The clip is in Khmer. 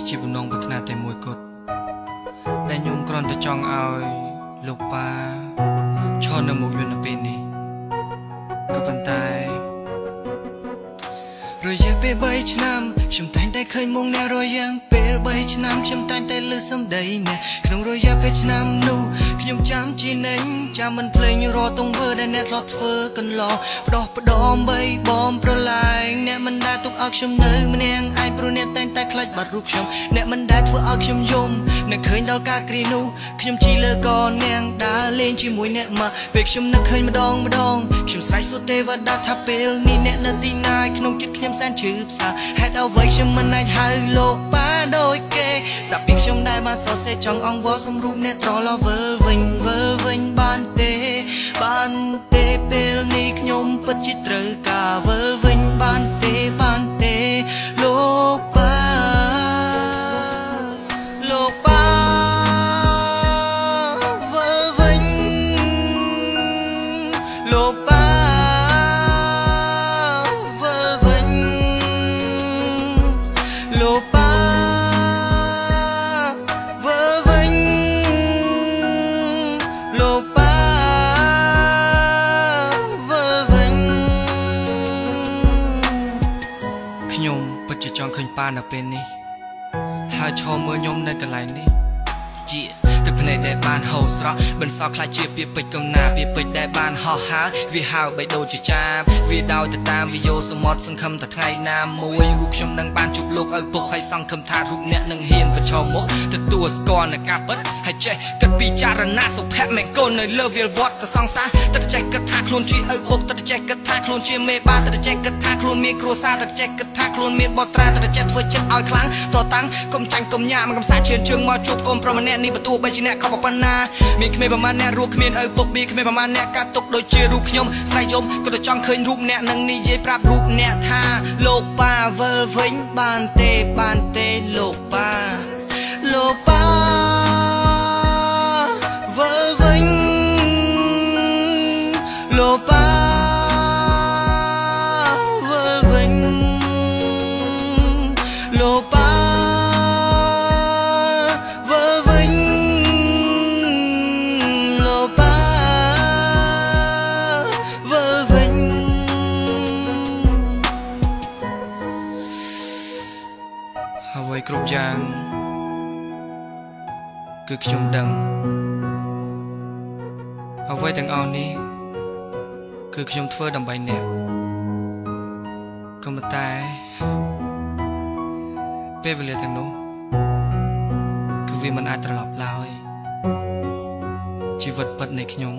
ជាបំណងប្រាថ្នាតែមួយគត់ដែលខ្ញុំគ្រាន់តែចង់ឲ្យលោកប៉ាឈរនៅមុខខ្ញុំនៅពេលនេះក៏ប៉ុន្តែរយៈពេល3ឆ្នាំខ្ញុំតែងតែឃើញមុខអ្នករយៈពេល3ឆ្នាំខ្ញុំតែងតែលើសម្ដីអ្នកក្នុងរយៈពេលឆ្នាំនោះខ្ញុំចាំជានិញចាំមិនភ្លេចរាល់ទង្វើដែលអ្នកធ្លាប់ធ្វើកន្លងផ្ដោះផ្ដំបីបំប្រឡាយអ្នកមិនដែលទុកឲ្យខ្ញុំនៅម្នាក់ឯងព្រោះអ្នកតែងតែខ្លាចបាត់រូបខ្ញុំអ្នកមិនដែលធ្វើឲ្យខ្ញុំយំនឹកឃើញដល់ការគ្រានោះខ្ញុំជីលើកអ្នកដើរលេងជាមួយអ្នកមកពេលខ្ញុំនឹកឃើញម្ដងខ្ញុំស្រែកសួរទេវតាថាពេលនេះអ្នកនៅទីណាក្នុងចិត្តខ្ញុំសែនឈឺផ្សាហេតុអ្វីខ្ញុំមិនអាចហៅលោកប៉ាដូចគេស្ដាប់ពីខ្ញុំដែលបានសរសេរចង់អង្វរសម្រូបអ្នកត្រឡប់វិលវិញបានទេពេលនេះខ្ញុំពិតជាត្រូវការវិលវិញបានទេលោកប៉ាវិលវិញលោកប៉ាវិលវិញលោកប៉ាវិលវិញលោកប៉ាខ្ញុំពិតជាចង់ឃើញប៉ានៅពេលនេះហើយឈរមើលខ្ញុំនៅកន្លែងនេះជាទឹកភ្នែកដែលបានហូរស្រក់បន្សល់ខ្លាចជាពាក្យពេចន៍កំណាពាក្យពេចន៍ដែលបានហោះហើរវាហៅបីដូចជាចាបវាដោយទៅតាមវាយោសមុទ្រសង្ឃឹមតែថ្ងៃណាមួយរូបខ្ញុំនឹងបានជួបលោកឪពុកហើយសង្ឃឹមថារូបអ្នកនឹងហ៊ានប្រឈមមុខទទួលស្គាល់នៅការពិតហើយចេះគិតពិចារណាសុភមង្គលនៅលើវាលវត្តទៅសង្សារទឹកចេះគិតថាខ្លួនជាឪពុកទឹកចេះគិតថាខ្លួនជាមេបាទឹកចេះគិតថាខ្លួនមានគ្រួសារទឹកចេះគិតថាខ្លួនមានបុត្រាទឹកចេះធ្វើចិត្តឲ្យខ្លាំងតតាំងកុំចាញ់កុំញ៉ាំកំសាជឿនជើងមកជួបកូនប្រុសម្នាក់នេះបន្ទោះបីជាអ្នកខំប៉ុណ្ណាមានក្មេងប្រមាណអ្នករស់គ្មានឪពុកមានក្មេងប្រមាណអ្នកកាត់ទុកដូចជារូបខ្ញុំស្រែកយំក៏ទៅចង់ឃើញរូបអ្នកនឹងនិយាយប្រាប់រូបអ្នកថាលោកប៉ាវិលវិញបានទេលោកប៉ាវិលវិញលោកប៉ាវិលវិញលោកប៉ាវិលវិញលោកប៉ាវិលវិញអ្វីគ្រប់យ៉ាងគឺខ្ញុំដឹងអ្វីទាំងអស់នេះគឺខ្ញុំធ្វើដើម្បីអ្នកក៏ប៉ុន្តែពេលវេលាទាំងនោះគឺវាមិនអាចត្រឡប់ឡើយជីវិតពិតនៃខ្ញុំ